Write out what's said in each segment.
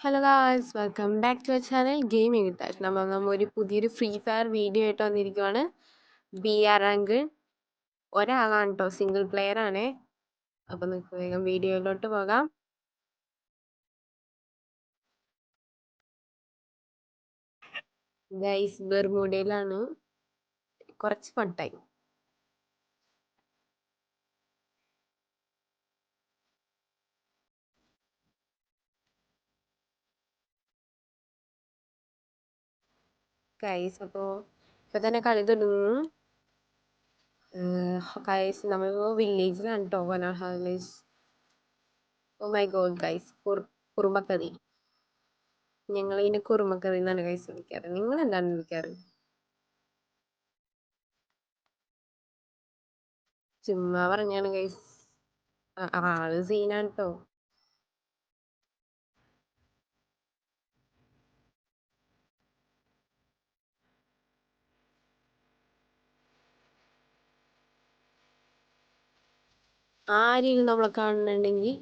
Hello guys welcome back to channel gaming വിത്താഷ് നമ്മൾ ഒരു പുതിയൊരു ഫ്രീ ഫയർ വീഡിയോ ആയിട്ട് വന്നിരിക്കുവാണ്. ബി ആർ റാങ്ക് ഒരാളാണ് കേട്ടോ, സിംഗിൾ പ്ലെയർ ആണ്. അപ്പം നമുക്ക് വേഗം വീഡിയോയിലോട്ട് പോകാം. ഗൈസ് ബെർമൂഡയിലാണ്, കുറച്ച് ഫണ്ടായി. ഗൈസ് അപ്പോൾ ഇപ്പം തന്നെ കളി തുടങ്ങുന്നു. ഗൈസ് നമ്മളിപ്പോൾ വില്ലേജിലാണ് കേട്ടോ, വനാഹ village. Oh my God guys, കുറുമക്കറി. ഞങ്ങൾ ഇതിനെ കുറുമക്കറി എന്നാണ് ഗൈസ് വിളിക്കാറ്. നിങ്ങൾ എന്താണ് വിളിക്കാറ്? ചുമ്മാ പറഞ്ഞാണ് ഗൈസ്. ആള് സീനാണ് കേട്ടോ. ആരെങ്കിലും നമ്മളെ കാണുന്നുണ്ടെങ്കിൽ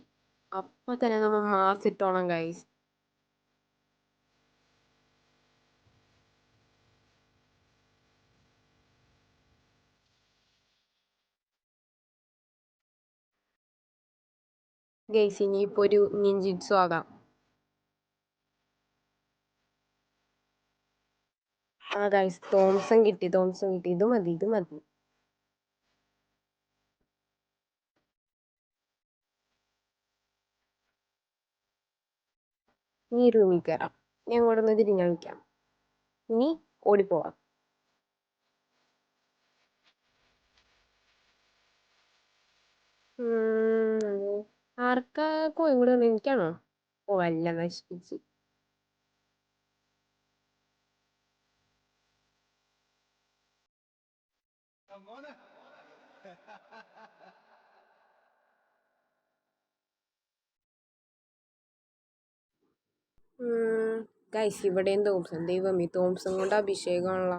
അപ്പൊ തന്നെ നമ്മൾ മാസ് ഇട്ടോണം ഗൈസ്. ഗൈസ് ഇനിയിപ്പോ ഒരു നിഞ്ചിറ്റ്സു ആകാം. ഗൈസ് തോംസൺ കിട്ടി. ഇത് മതി, ഇത് മതി. നീ റൂമിൽ കയറാം, ഞാൻ കൂടെ ഒന്ന് തിരിഞ്ഞു കളിക്കാം. ഇനി ഓടിപ്പോവാം. ആർക്കാ കോയും കൂടെ എനിക്കാണോ? ഓ അല്ല, നശിപ്പിച്ച്. ഗൈസ് ഇവിടെയും തോംസൺ. ദൈവം, ഈ തോംസൺ കൊണ്ട് അഭിഷേകമാണല്ലോ.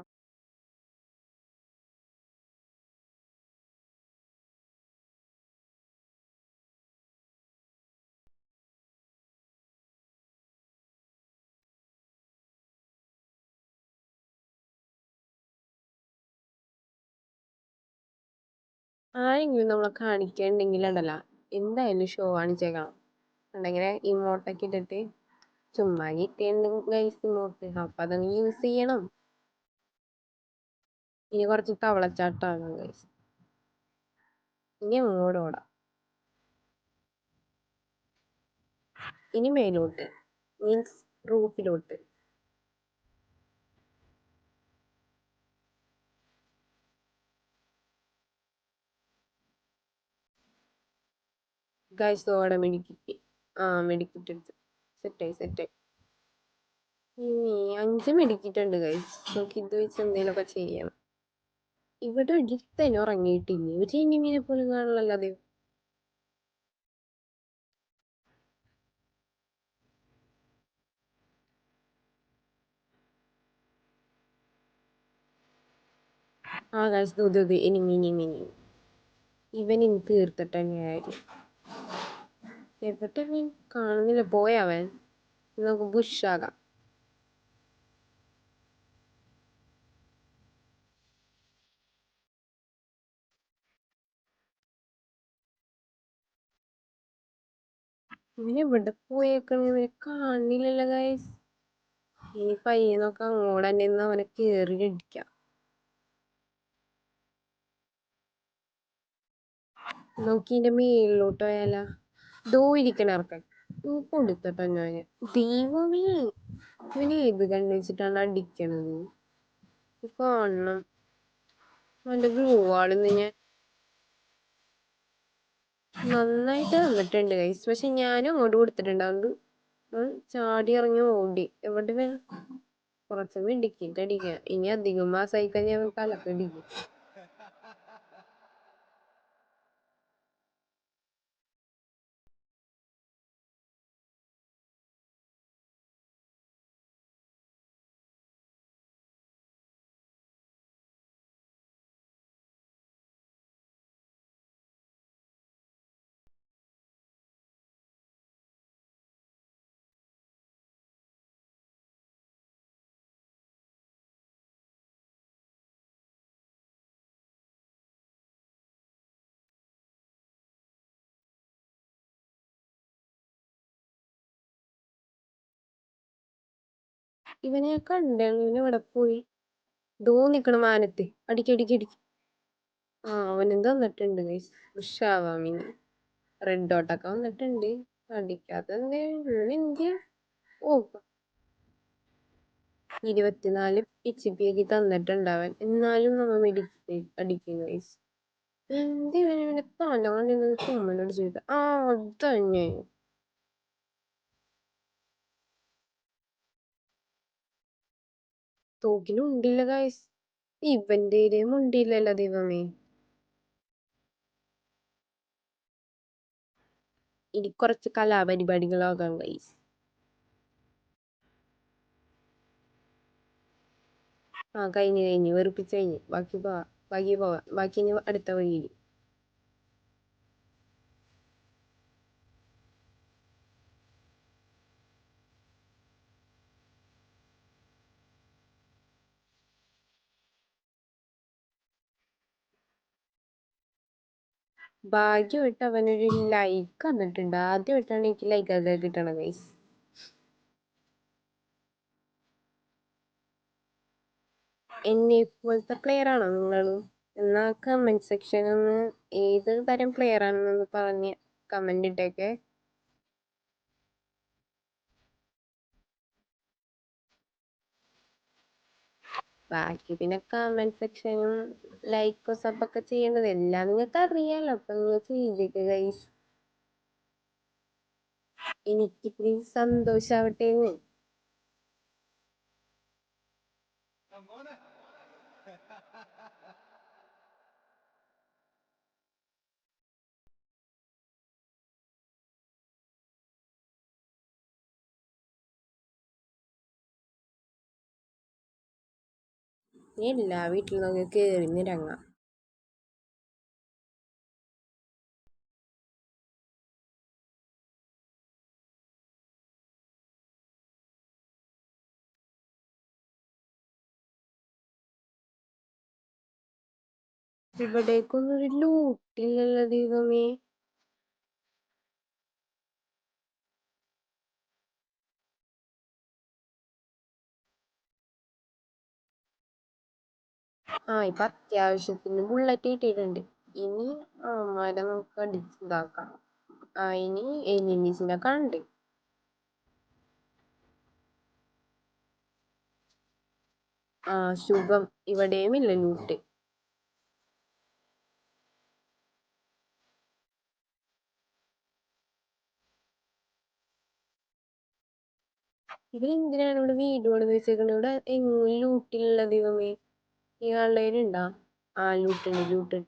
ആരെങ്കിലും നമ്മളെ കാണിക്കണ്ടെങ്കിലുണ്ടല്ലോ, എന്തായാലും ഷോ കാണിച്ചേക്കണം. ഉണ്ടെങ്കില് ഇമോട്ടൊക്കെ ഇട്ടിട്ട് ചുമ്മാ കിട്ടിയുണ്ട് ഗൈസ് ഇമോട്ട്, അപ്പൊ അതങ്ങ് യൂസ് ചെയ്യണം. ഇനി കുറച്ച് തവളച്ചാട്ടാണ് ഗൈസ്. ഇനി അങ്ങോട്ട് ഓടാം. ഇനി മേലോട്ട്, മീൻസ് റൂഫിലോട്ട്. ഗൈസ് ഓടെ മെഡിക്കിറ്റ്. മെഡിക്കിറ്റ് എടുത്ത് സെറ്റായി. ഇനി 5 മെഡിക്കിറ്റ് ഉണ്ട് ഗൈസ്. നമുക്ക് ഇത് വെച്ച് എന്തെങ്കിലുമൊക്കെ ചെയ്യണം. ഇവിടെ ഒരുത്തന്നെ ഉറങ്ങിയിട്ടില്ല. ഒരു ഇനിമീനെ പോലും കാണാനല്ലോ അത്. ഗൈസ് ഇത് ഇനിമി. ഇവൻ ഇനി തീർത്തിട്ട് തന്നെയായിരുന്നു. എവിടെ കാണുന്നില്ല, പോയവൻ. നമുക്ക് ബുഷാകാം. ഇവനെവിടെ പോയേക്കണ, ഇവനെ കാണില്ലല്ലോ ഗൈസ്. ഇനി പയ്യനൊക്കെ അങ്ങോട്ട് തന്നെ നിന്ന് അവനെ കേറി അടിക്കാം. നോക്കി എന്റെ മേലിലോട്ട് പോയാല. ദോ ഇരിക്കണ ഇറക്കാൻ കൊടുത്തട്ടോ ഞാന്. ദൈവമേ, ഇവന് ഏത് കണ്ണ് വെച്ചിട്ടാണ് അടിക്കണത് കാണണം. അവന്റെ ഗ്ലൂ ആളിന്ന് ഞാൻ നന്നായിട്ട് തന്നിട്ടുണ്ട് ഗൈസ്. പക്ഷെ ഞാനും അങ്ങോട്ട് കൊടുത്തിട്ടുണ്ട്. അതുകൊണ്ട് ചാടി ഇറങ്ങി ഓടി. എവിടെ വേണം കുറച്ച് ഇടിക്കിട്ട് അടിക്കുക. ഇനി അധികം മാസമായി കഴിഞ്ഞാൽ തലക്കടിക്കും. ഇവനെ കണ്ടു ഇവനെ ഇവിടെ പോയി ദോ നിക്കണ മാനത്ത് അടിക്കടിക്കടിക്ക്. ആ അവനും തന്നിട്ടുണ്ട് ഗൈസ്. ഉഷാവാമിന് റെഡ് ഡോട്ടൊക്കെ വന്നിട്ടുണ്ട്. അടിക്കാത്ത ഇന്ത്യ. ഓ 24 HP ആക്കി തന്നിട്ടുണ്ട് അവൻ. എന്നാലും നമ്മ അടിക്കും ഗൈസ്. എന്ത് ഇവനെ തലോണ്ട് തുമ്മലോട് ചെയ്ത ആ തന്നെ തോക്കിലുണ്ടില്ല ഗൈസ്. ഇവന്റെ ഉണ്ടില്ലല്ലോ ദൈവമേ. ഇനി കുറച്ച് കലാപരിപാടികളാകാം ഗൈസ്. ആ കഴിഞ്ഞ് വെറുപ്പിച്ച് കഴിഞ്ഞ്. ബാക്കി ഇനി അടുത്ത വഴിയിൽ. ഭാഗ്യമായിട്ട് അവനൊരു ലൈക്ക് വന്നിട്ടുണ്ട്. ആദ്യമായിട്ടാണ് എനിക്ക് ലൈക്ക് ഒക്കെ കിട്ടണത് ഗൈസ്. എന്നെ പോലത്തെ പ്ലെയർ ആണോ നിങ്ങളും? എന്നാ കമന്റ് സെക്ഷനിൽ ഒന്ന് ഏത് തരം പ്ലെയർ ആണെന്ന് പറഞ്ഞ് കമന്റ് ഇട്ടേക്കെ. ബാക്കി പിന്നെ കമന്റ് സെക്ഷനും ലൈക്കും സബൊക്കെ ചെയ്യേണ്ടത് എല്ലാം നിങ്ങൾക്ക് അറിയാലോ. അപ്പൊ നിങ്ങൾ ചെയ്തേക്ക് ഗൈസ്. എനിക്കിത്തിരി സന്തോഷാവട്ടെ. എല്ലാ വീട്ടിൽ നമുക്ക് കേറി നിരങ്ങാം. ഇവിടേക്കൊന്നും ഒരു ലൂട്ടില്ലല്ലോ ദൈവമേ. ആ ഇപ്പൊ അത്യാവശ്യത്തിന് ബുള്ളറ്റ് കിട്ടിയിട്ടുണ്ട്. ഇനി അവന്മാരെ നമുക്ക് അടിച്ചിതാക്കാം. ആ ഇനി എനിമീസിനെ കണ്ട്. ആ ശുഭം. ഇവിടെയും ഇല്ല ലൂട്ട്. ഇവരെന്തിനാണ് ഇവിടെ വീട് പണിത് വെച്ചേക്കണത്? ഇവിടെ എങ്ങും ലൂട്ടില്ല ദൈവമേ. ഈ ആളുണ്ടാ? ആ ലൂട്ടുണ്ട്.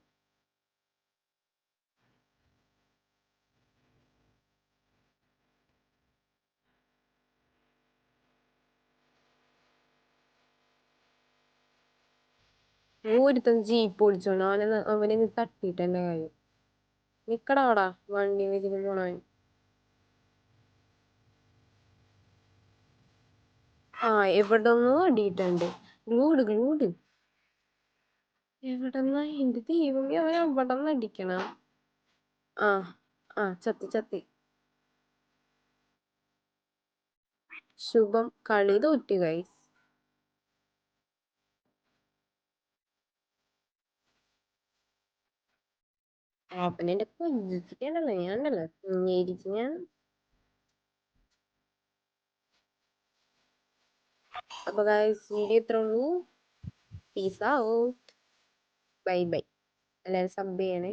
ഒരുത്തൻ ജീപ്പ് ഓടിച്ചോണ്ട് അവനെ തട്ടിയിട്ട് എന്റെ കാര്യം. നിക്കടാടാ വണ്ടി വെച്ചിട്ട് പോണവൻ. ആ എവിടെന്നോ അടിയിട്ടുണ്ട്. ഗ്ലൂഡ് എവിടെന്നാ എന്റെ ദൈവമേ അവൻ എവിടെന്ന് അടിക്കണ. ആ ആ ചത്തി. ശുഭം കളി തോറ്റു ഗൈസ്. ഓപ്പനെ കൊഞ്ചിച്ചിട്ടുണ്ടല്ലോ ഞാനുണ്ടല്ലോ ഞാൻ. അപ്പൊ ഗൈസ് വീഡിയോ ഇത്ര ഉള്ളൂ. Peace out. ബൈ. എല്ലാരും സബ് ചെയ്യണേ.